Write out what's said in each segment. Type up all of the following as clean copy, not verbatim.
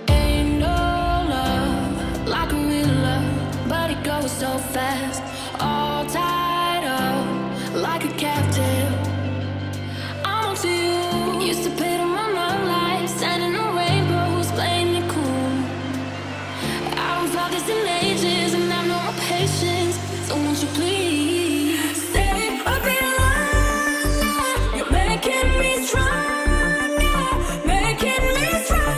Ain't no love like a real love, but it goes so fast. All tied up like a captive. I'm on to you. Used to pay to my love life, sending a rainbows, playing it cool. I don't felt this in ages, and I've no more patience. So won't you please stay a bit longer? You're making me stronger, making me stronger.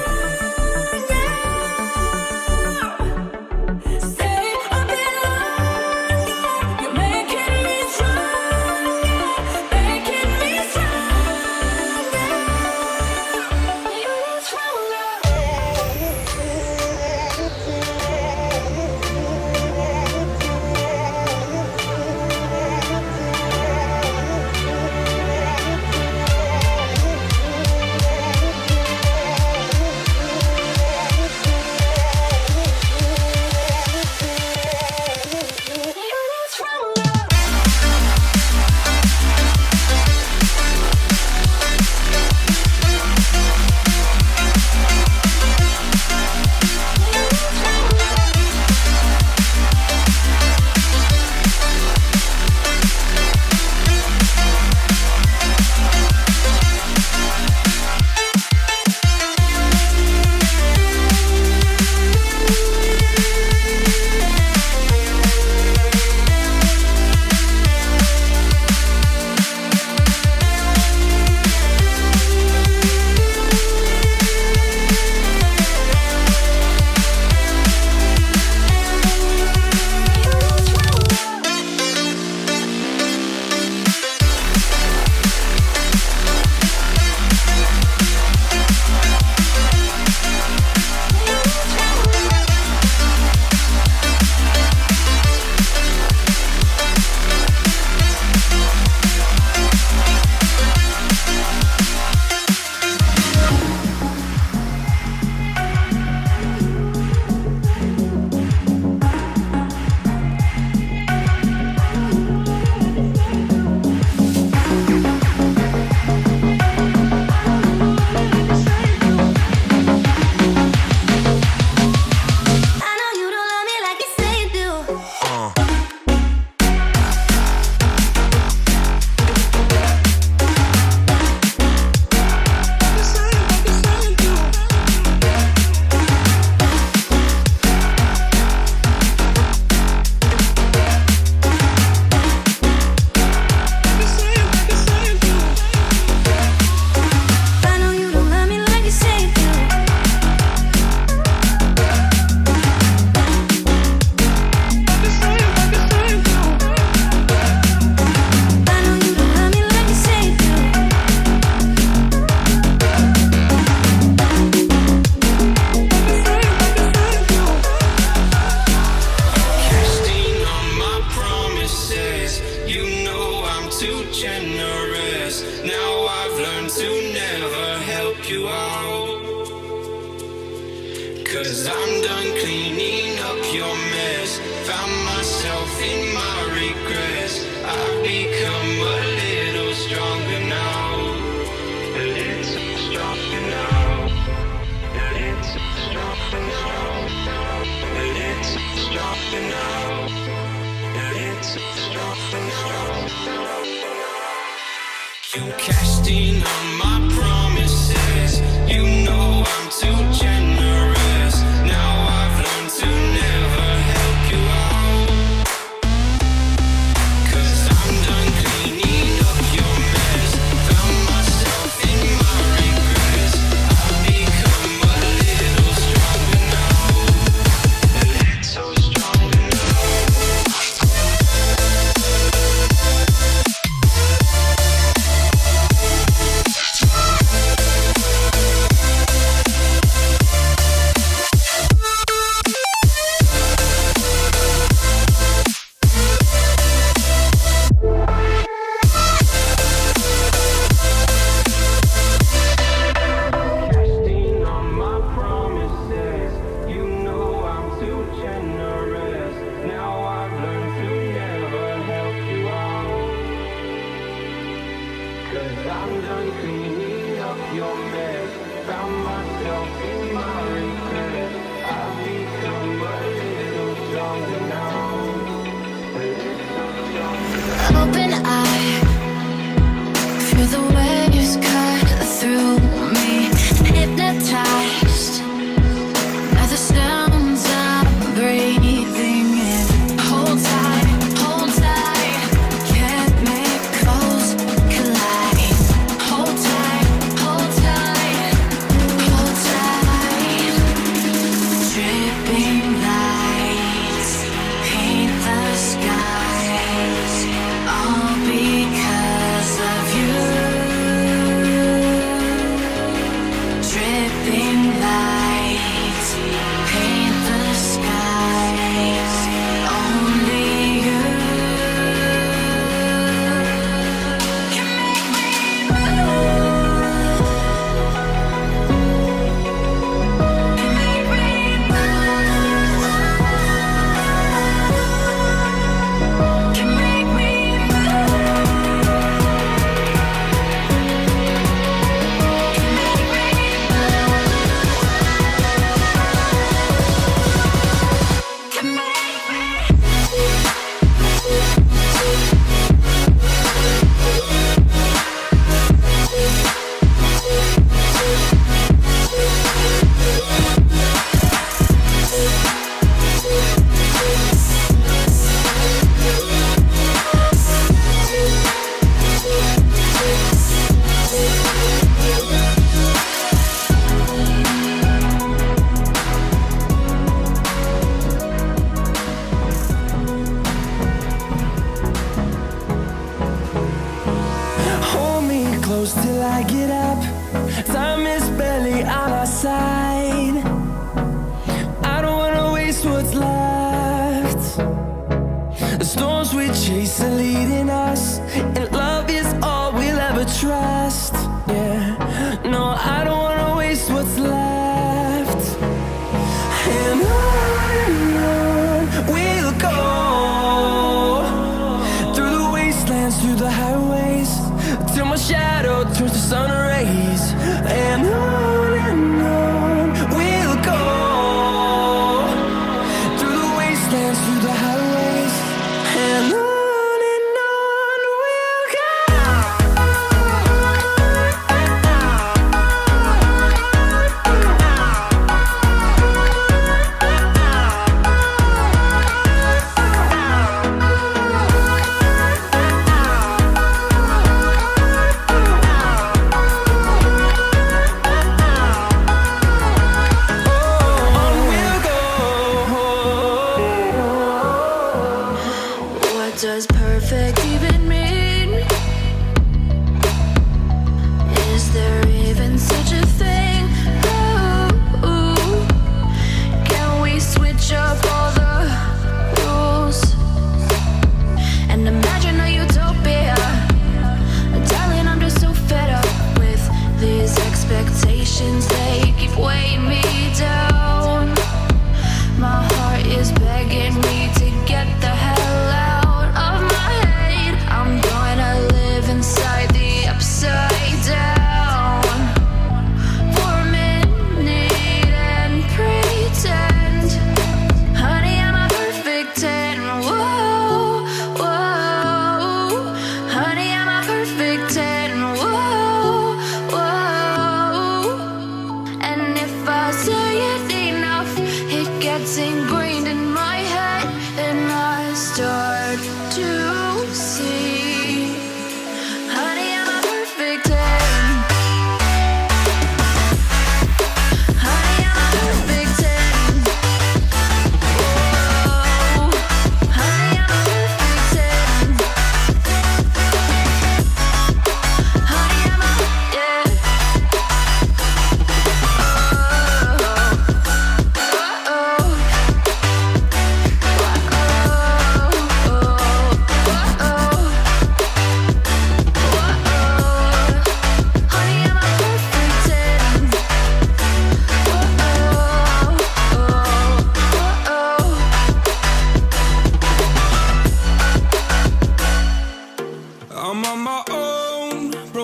Stay a bit longer. You're making me stronger, making me stronger. You're stronger. Cause I'm done cleaning up your mess. Found myself in my regrets. I've become a little stronger now. A little stronger now. A little stronger now. A little stronger now. A little stronger now. You cashed in on my promises. You know I'm too generous. Now I've learned to never help you out. Cause I'm done cleaning up your mess. Found myself in my regrets. I've become a little stronger now. A little stronger now. 'Cause I'm done cleaning up your mess. Found myself in my regret. I've become a little stronger now. A little stronger. Open eye, feel the waves cut through me. Hypnotized by the sounds I'm breathing in. Hold tight, chemicals collide. Hold tight, hold tight, hold tight. Dripping lights paint the skies, all because of you. Dripping lights paint the skies, only you can make me move. Can make me move. Can make me Hold me close till I get up. Time is barely on our side. I don't wanna waste what's left. The storms we chase are leading us, and love is all we'll ever trust. Yeah, no, I don't wanna waste what's left. And on we'll go, through the wastelands, through the highways, till my shadow turns to sun rays. And on we'll go, through the wastelands, through the highways, and on we'll go. What does perfect even mean? Is there even such a thing? Ooh, can we switch up all the rules and imagine a utopia? Darling, I'm just so fed up with these expectations. They keep weighing me down. My heart is begging me to get the hell out of my head. I'm gonna live inside the upside down for a minute and pretend, honey, I'm a perfect 10. Whoa, whoa, honey, I'm a perfect 10. Whoa, whoa.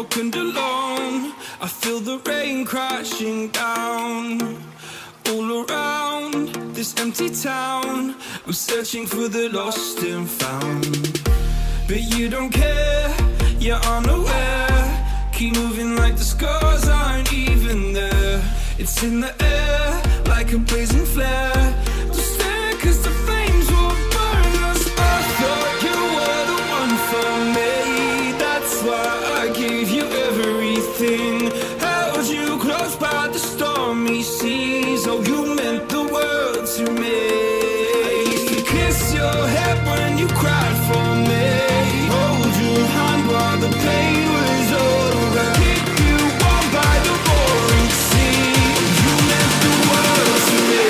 broken and alone. I feel the rain crashing down all around this empty town. I'm searching for the lost and found, but you don't care, you're unaware. Keep moving like the scars aren't even there. It's in the air like a blazing flare. Don't stare 'cause the flames will burn us. I thought you were the one for me, that's why I gave you everything. Held you close by the stormy seas. Oh, you meant the world to me. I used to kiss your head when you cried for me. Hold your hand while the pain was over. Keep you warm by the roaring sea. You meant the world to me.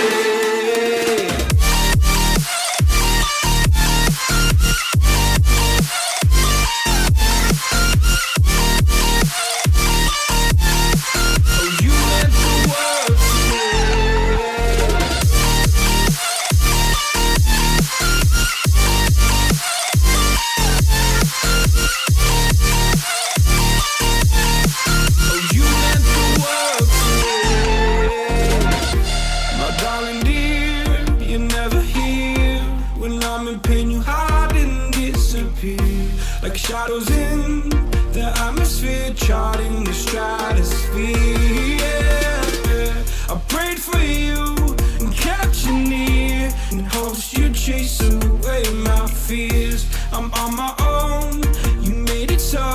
Like shadows in the atmosphere, charting the stratosphere. Yeah. I prayed for you and kept you near in hopes you'd chase away my fears. I'm on my own, you made it so,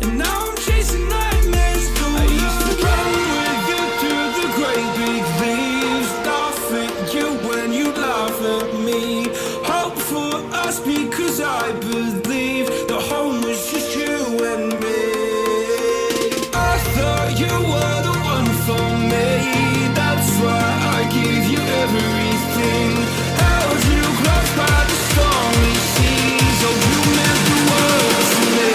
and now I'm chasing nightmares too. I used to run with you through the great big leaves, laugh at you when you laugh at me. Hope for us because I believe the home was just you and me. I thought you were the one for me, that's why I gave you everything. Held you close by the stormy seas. Oh, you meant the world to me.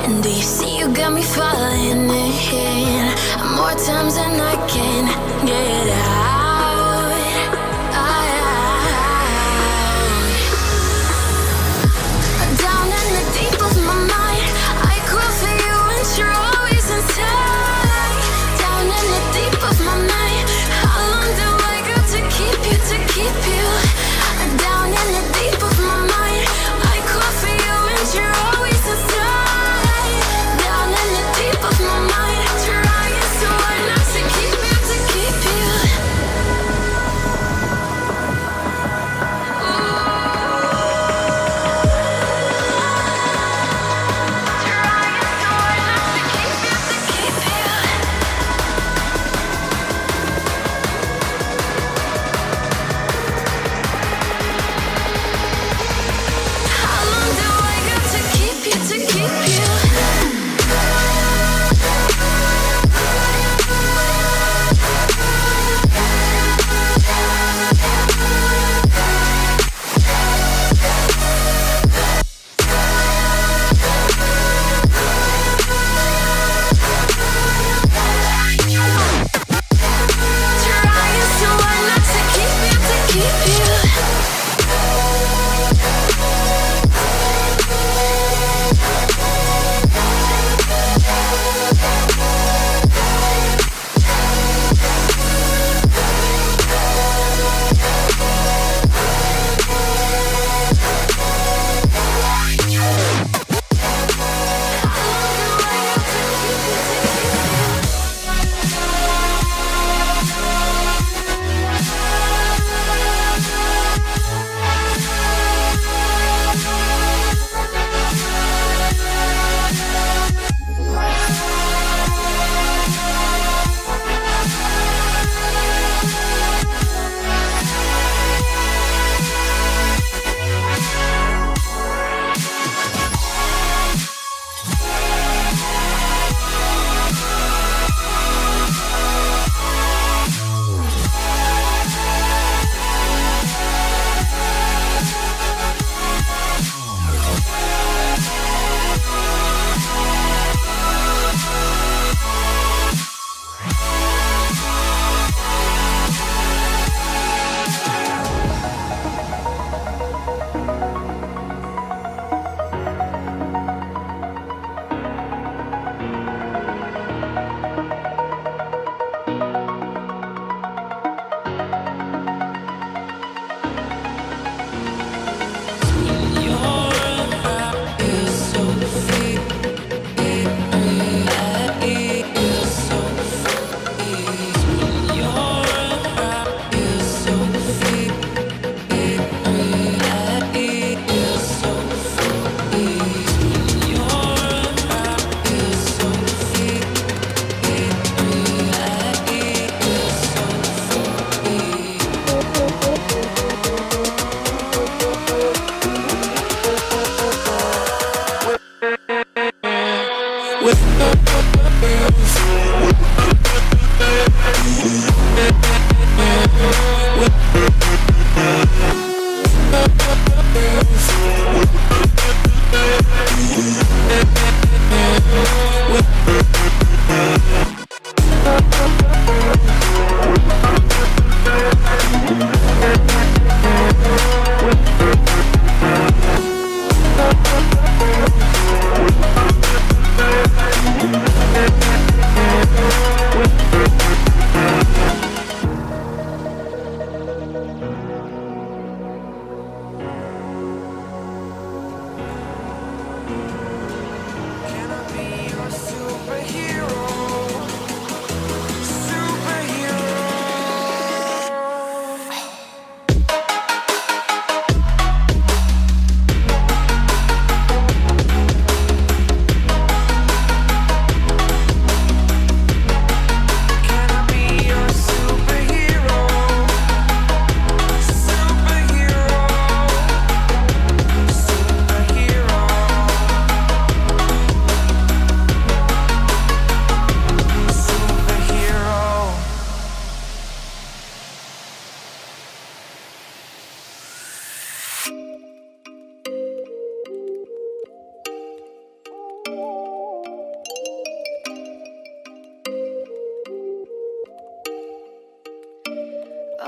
And do you see you got me falling in more times than I can get out. Down in the deep of my mind, I crawl for you and you're always inside. Down in the deep of my mind, how long do I got to keep you, to keep you? Down in the deep of my mind, I crawl for you and you're always inside. Down in the deep of my mind, trying so hard not to keep you, to keep you.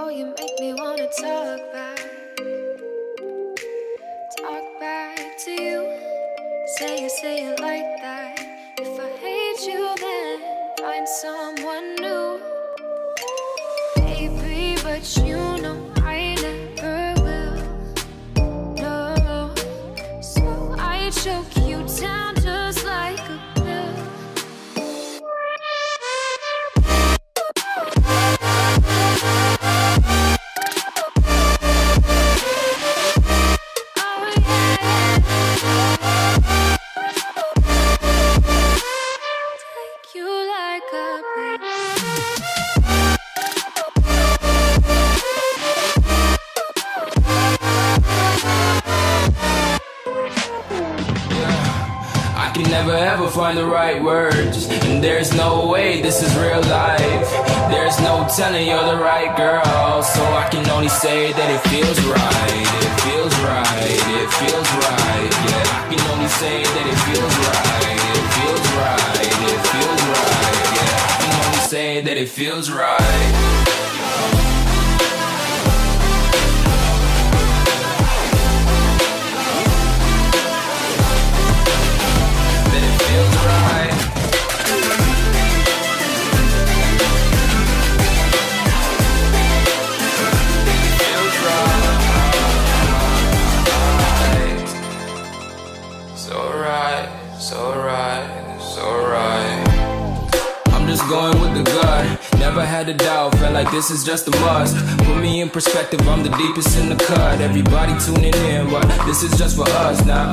Oh, you make me wanna talk back to you. Say it like that. If I hate you, then find someone new. Baby, but you know I never will. No, so I choke you down just like a pill. Never ever find the right words, and there's no way this is real life. There's no telling you're the right girl, so I can only say that it feels right. It feels right, it feels right. Yeah, I can only say that it feels right. It feels right, it feels right. Yeah, I can only say that it feels right. Going with the gut, never had a doubt, felt like this is just a must. Put me in perspective, I'm the deepest in the cut. Everybody tuning in, but this is just for us now.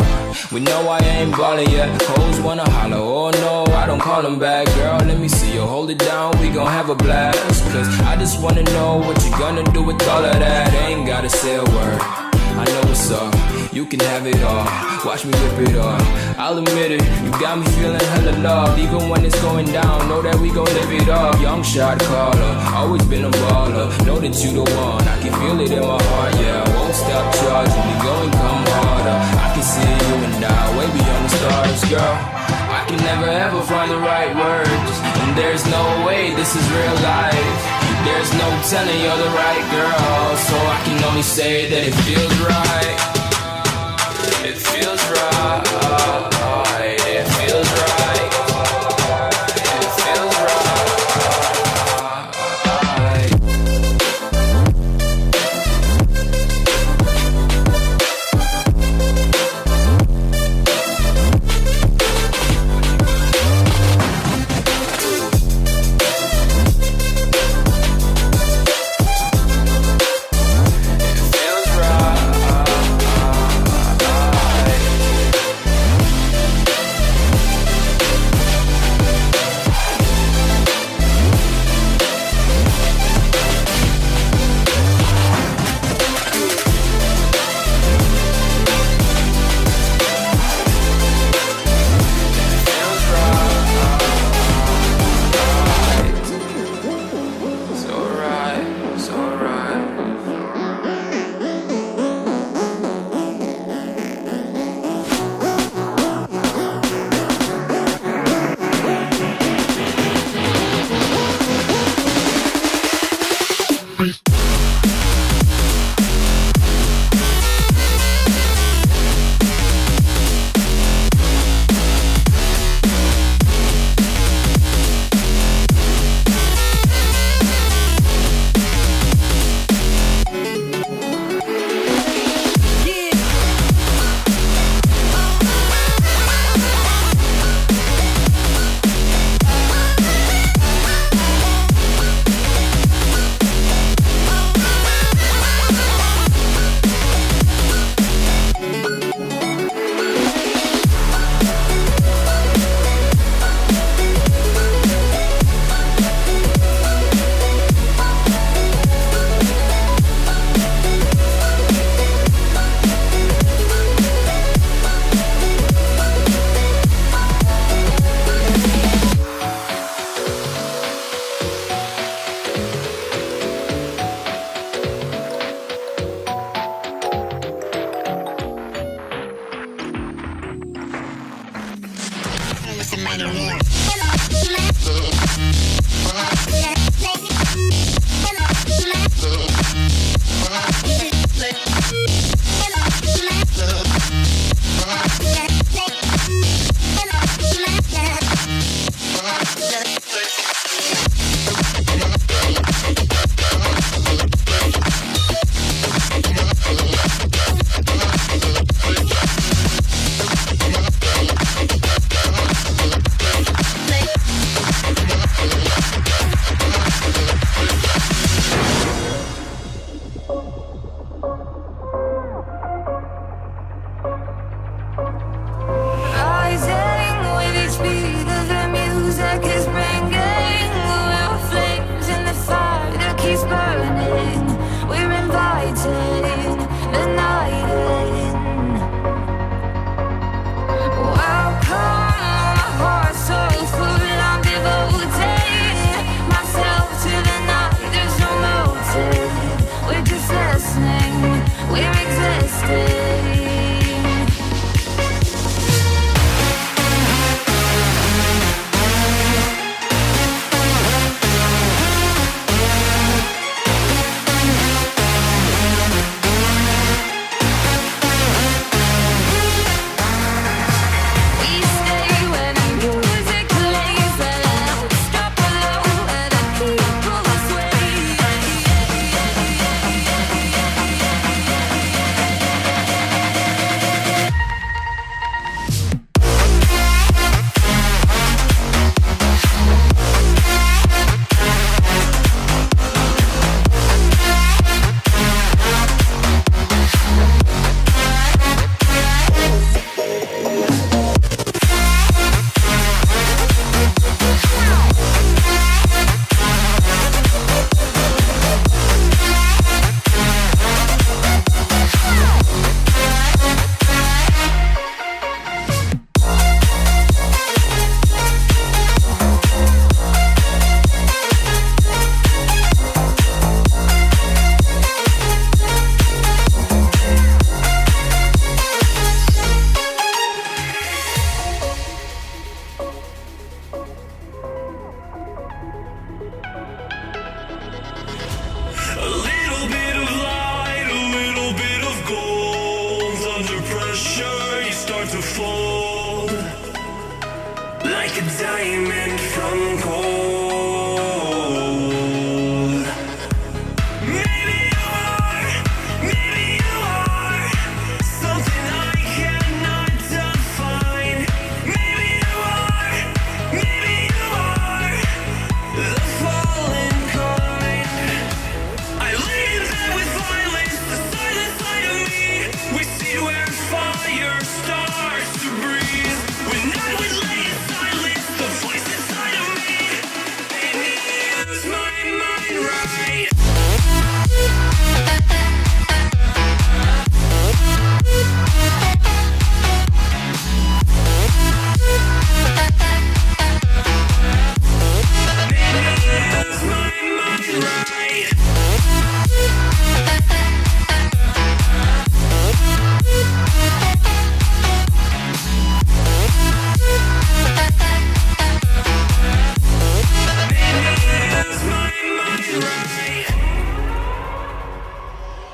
We know I ain't ballin' yet, hoes wanna holler, oh no, I don't call them back. Girl, let me see you hold it down, we gon' have a blast. Cause I just wanna know what you gonna do with all of that. Ain't gotta say a word, I know what's up, you can have it all. Watch me rip it off, I'll admit it, you got me feeling hella loved. Even when it's going down, know that we gon' live it up. Young shot caller, always been a baller. Know that you the one, I can feel it in my heart. Yeah, I won't stop charging, we go and come harder. I can see you and I, way beyond the stars, girl. I can never ever find the right words, and there's no way this is real life. There's no telling you're the right girl, so I can only say that it feels right. It feels right, it feels right, it feels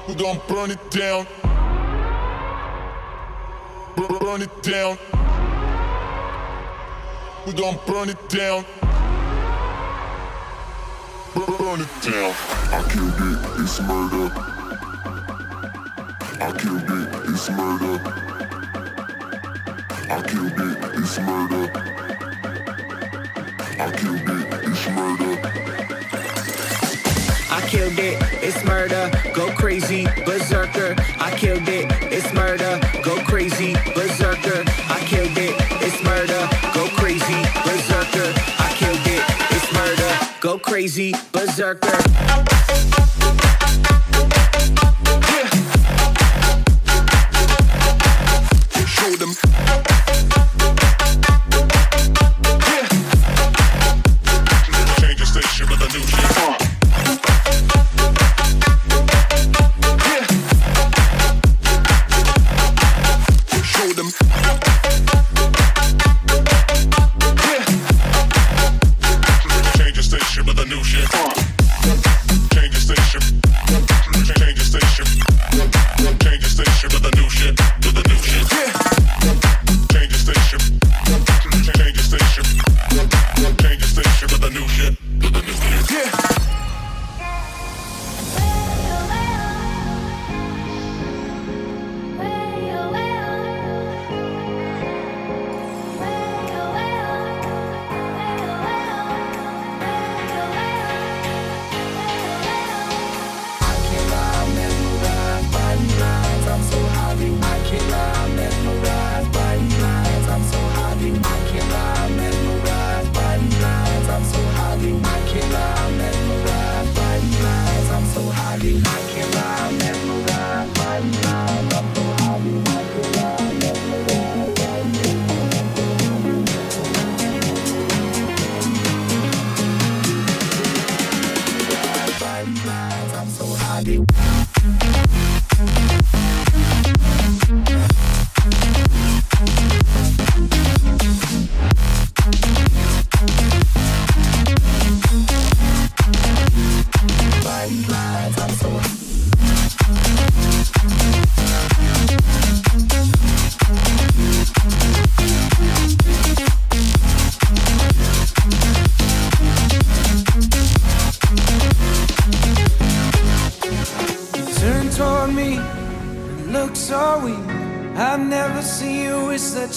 We gon' burn it down. Burn it down. We gon' burn it down. Burn it down. I killed it, it's murder. I killed it, it's murder. I killed it, it's murder. I killed it, it's murder. I killed it, it's murder, go crazy, berserker. I killed it, it's murder, go crazy, berserker. I killed it, it's murder, go crazy, berserker. I killed it, it's murder, go crazy, berserker. Yeah. Show them. Yeah. Change the station with a new shit.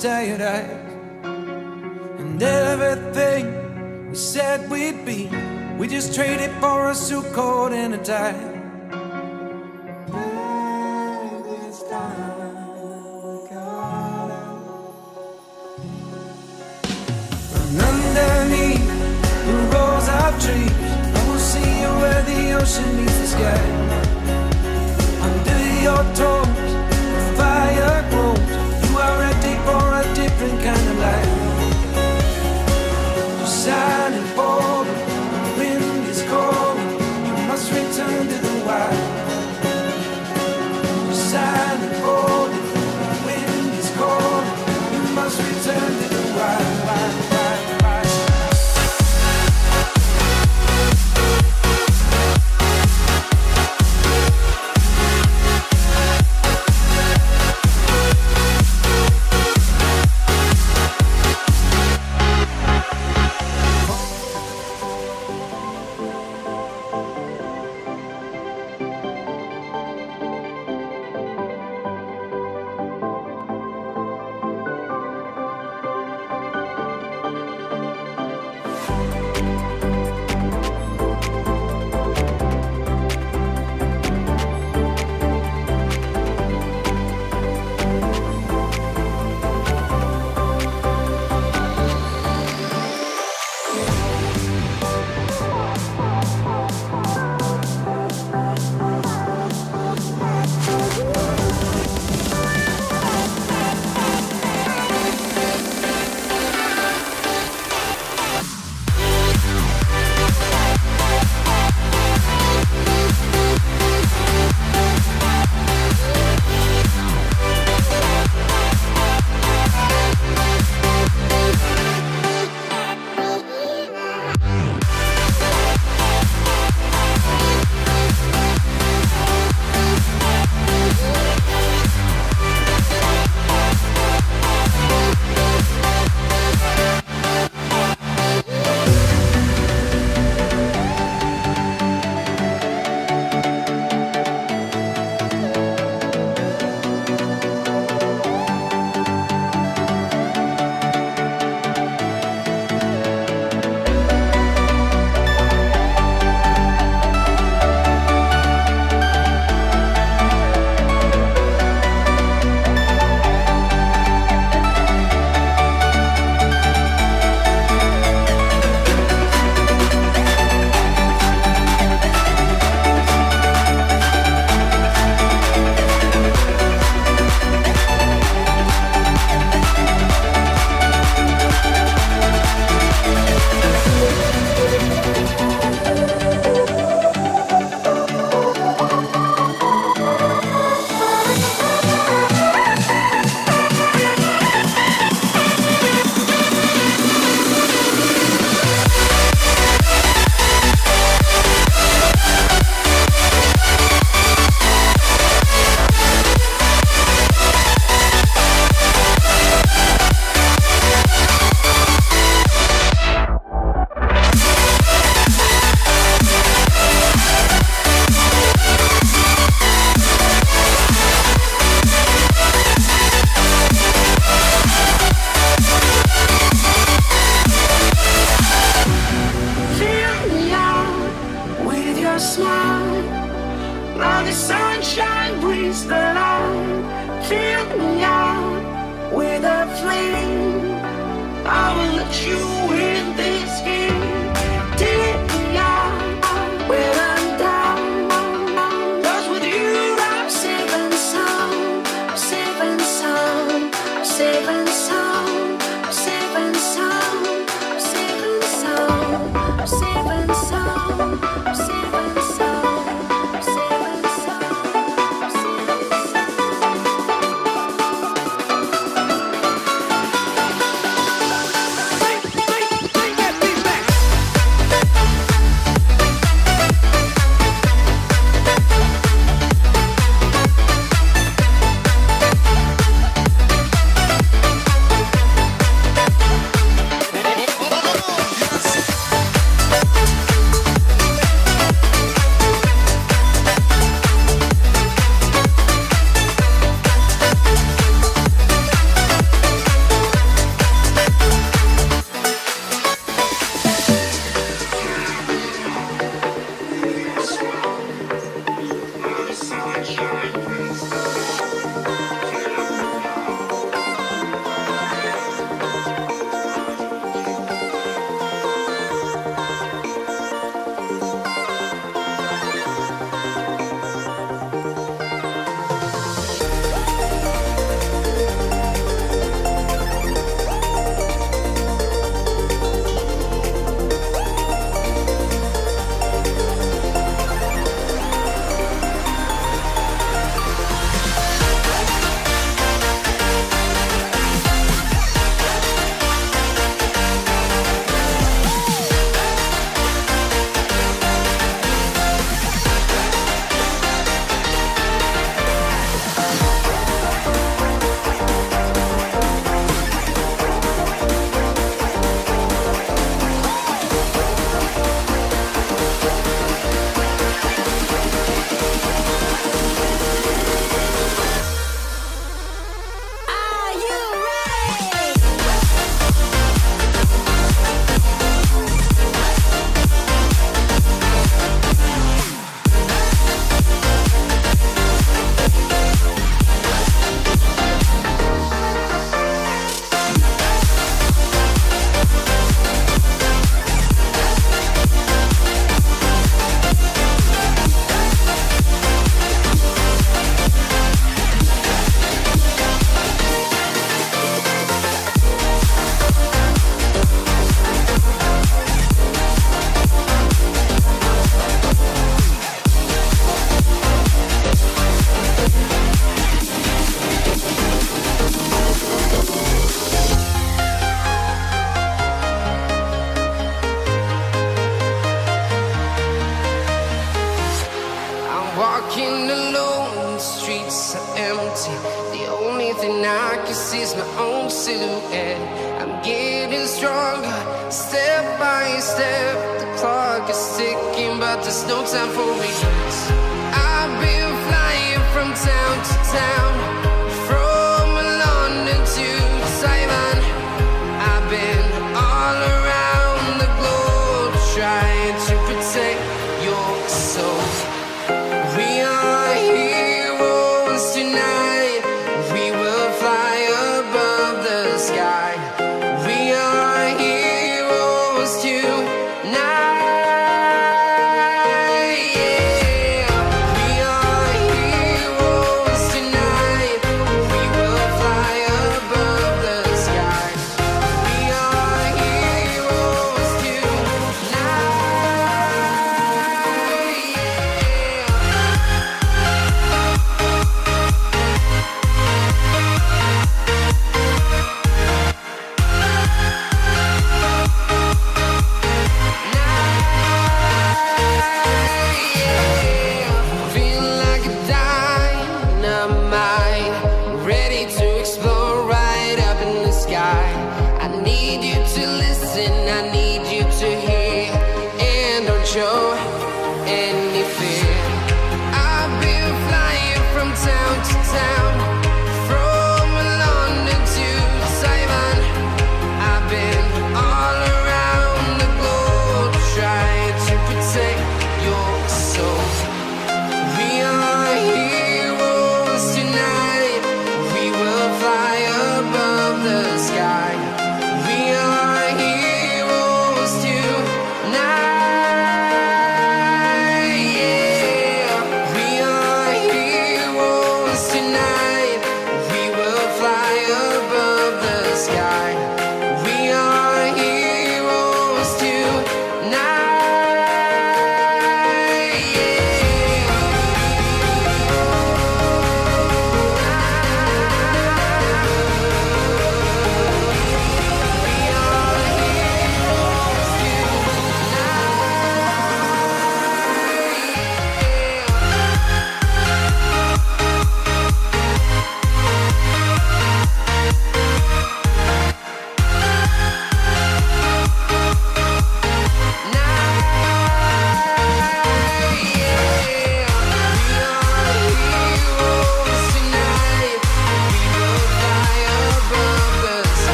Tired eyes, and everything we said we'd be, we just traded for a suit coat and a tie. And underneath the rows of trees, I will see you where the ocean meets the sky. Under your toes, the fire grows. You are ready for a different kind of life. You're shining forward, the wind is cold. You must return to the wild. You're shining forward, the wind is cold. You must return to the wild. night. Now the sunshine brings the light. Fill me out with a flame. I will let you in this game. Take me out when I'm down. 'Cause with you I'm saving some, I'm saving some, I'm saving some, I'm saving some, I'm saving some, I'm saving some, I'm saving some, I'm saving some, I'm saving some. Walking alone, the streets are empty. The only thing I can see is my own silhouette. I'm getting stronger, step by step. The clock is ticking, but there's no time for regrets. I've been flying from town to town, from London to Taiwan. I've been all around the globe, trying to protect your soul. We are heroes tonight. We will fly above the sky. We are heroes tonight. Yeah.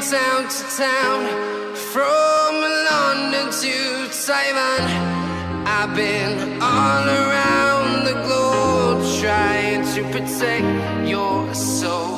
town to town, from London to Taiwan. I've been all around the globe trying to protect your soul.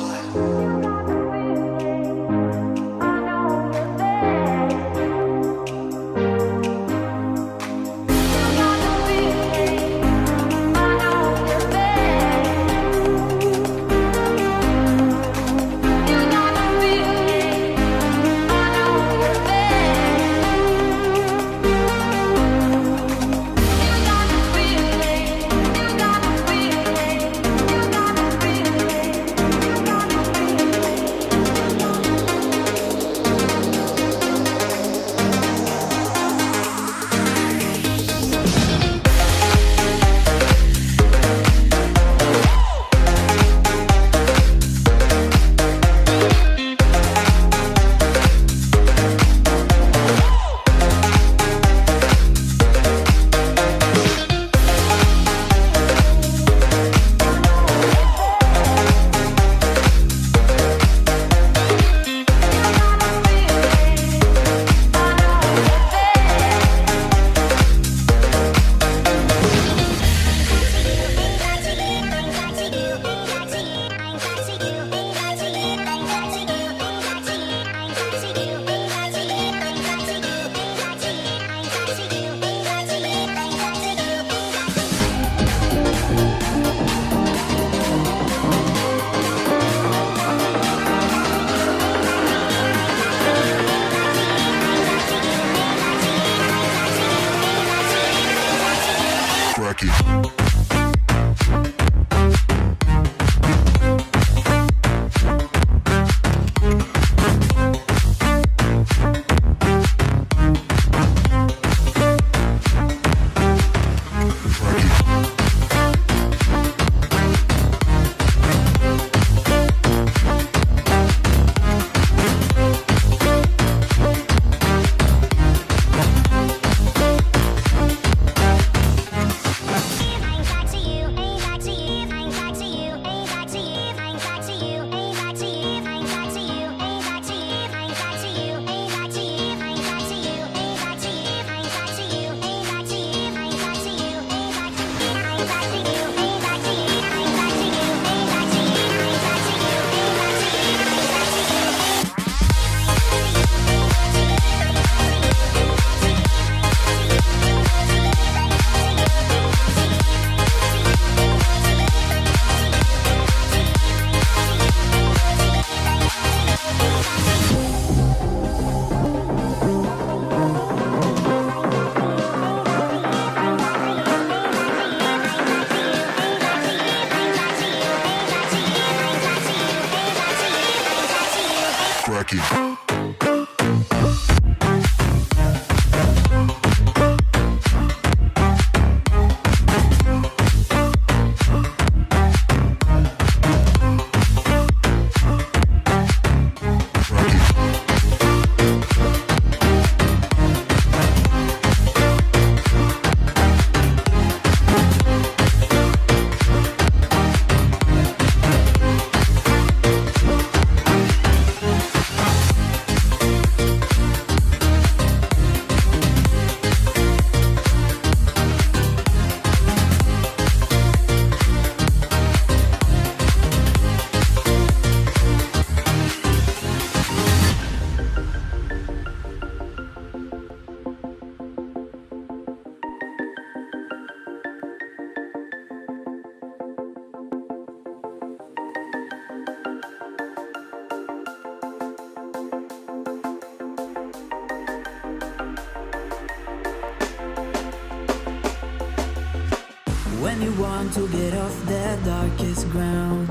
When you want to get off the darkest ground,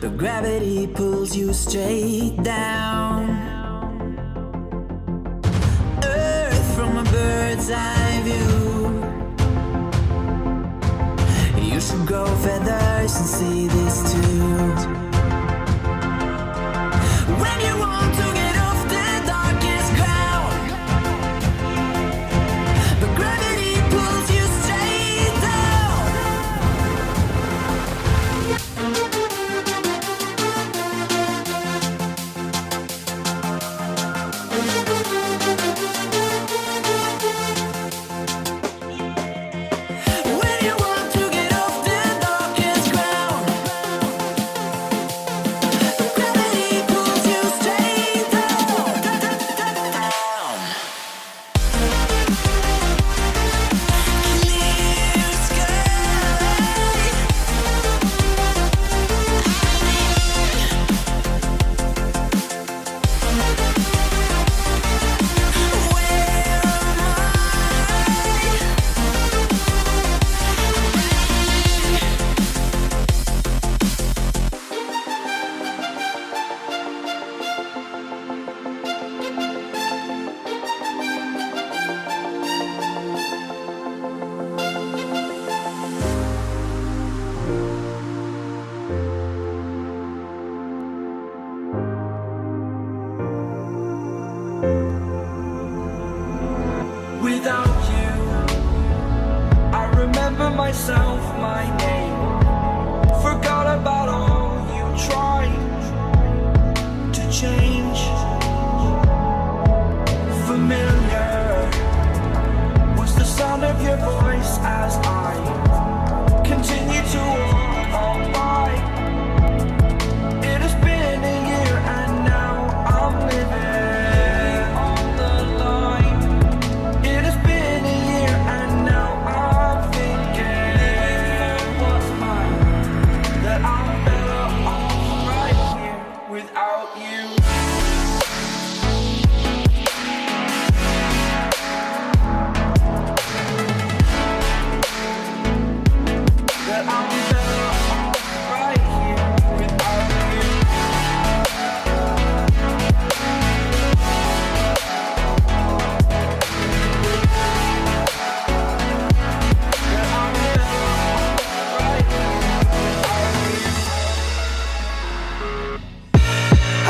but gravity pulls you straight down. Earth from a bird's eye view. You should grow feathers and see this too. When you want to get off the darkest ground, but gravity pulls you straight down.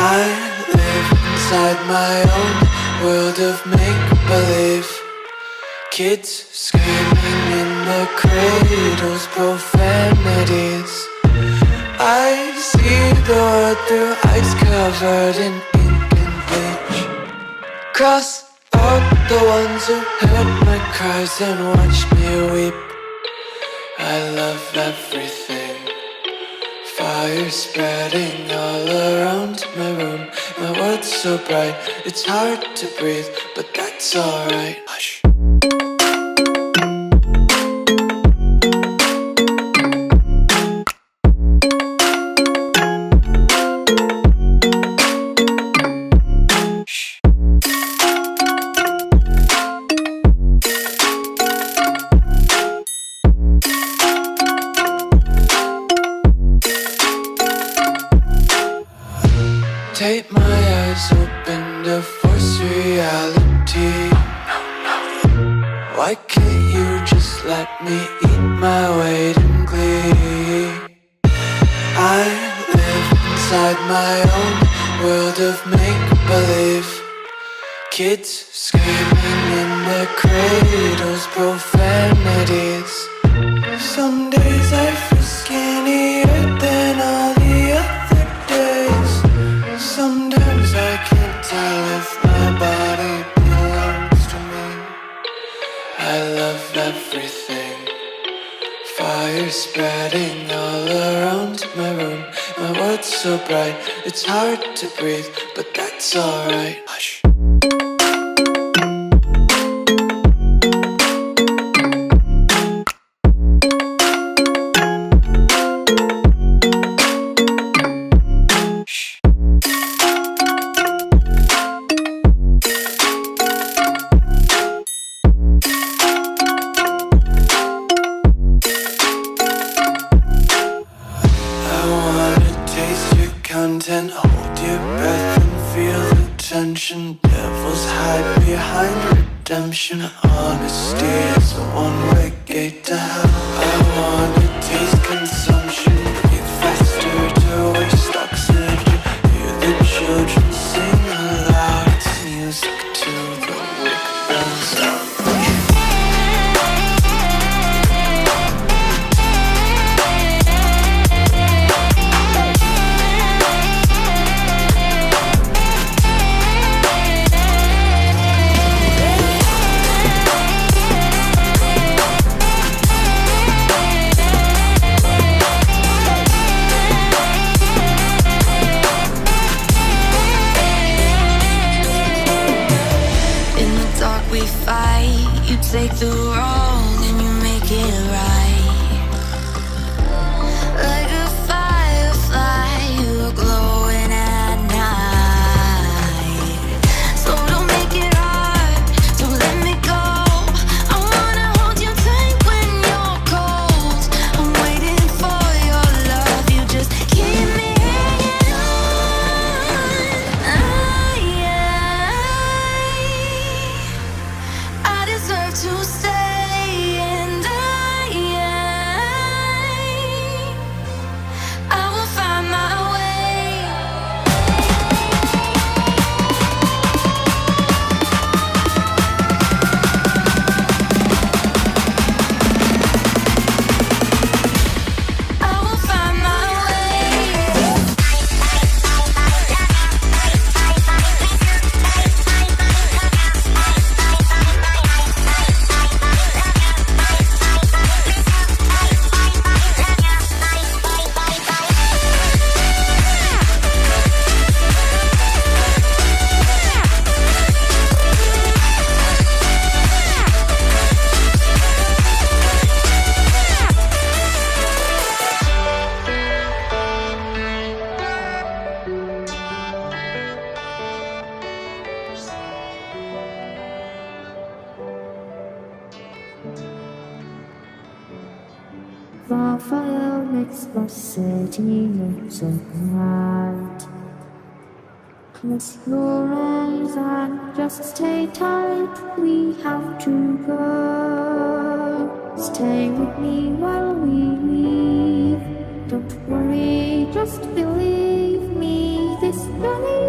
I live inside my own world of make-believe. Kids screaming in the cradles, profanities. I see the world through ice covered in ink and bleach. Cross out the ones who heard my cries and watched me weep. I love everything. Fire spreading all around my room. My world's so bright, it's hard to breathe, but that's alright. Hush. Take my eyes open to force reality. Why can't you just let me eat my weight in glee? I live inside my own world of make-believe. Kids screaming in their cradles, profanities. Some days I feel skinnier than all the other days. Sometimes I can't tell if my body belongs to me. I love everything. Fire spreading all around my room. My world's so bright, it's hard to breathe, but that's alright. Hush. Content, hold your breath and feel the tension. Devils hide behind redemption. Honesty is a one-way gate to hell. I wanna taste consumption. Breathe faster to waste oxygen. Hear the children sing aloud. It's music till the wick burns out. Take the wrong and you make it right. Like a firefly, you're glowing at night. So don't make it hard, don't let me go. I wanna hold you tight when you're cold. I'm waiting for your love, you just keep me hanging on. I deserve to stay, and I will find my way. I will find my way. The fire makes the city look so bright. Close your eyes and just stay tight. We have to go. Stay with me while we leave. Don't worry, just believe me. This journey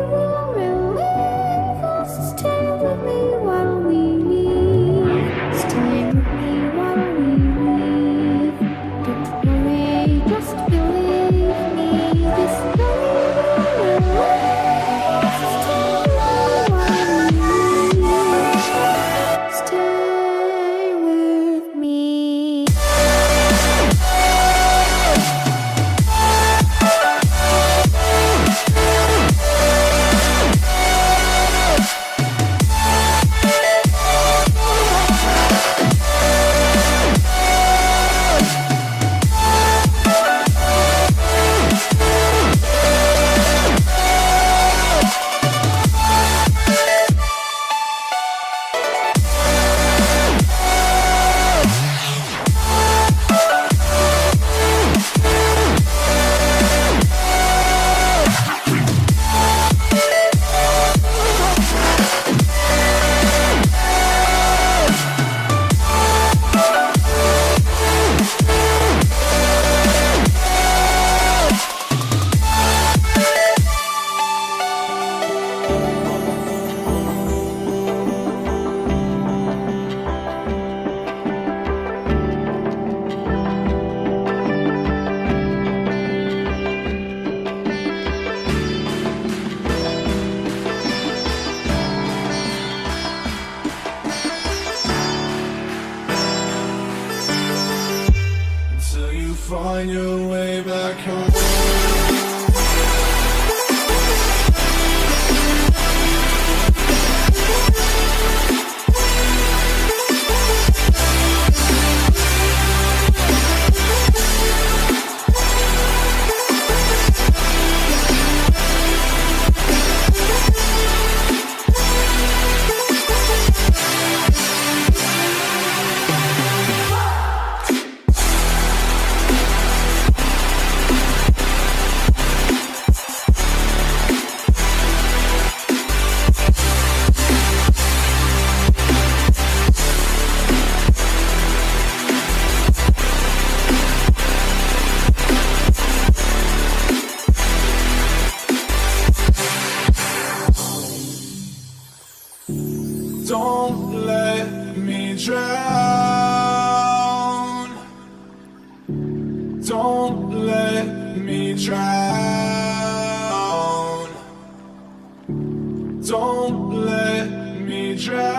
try.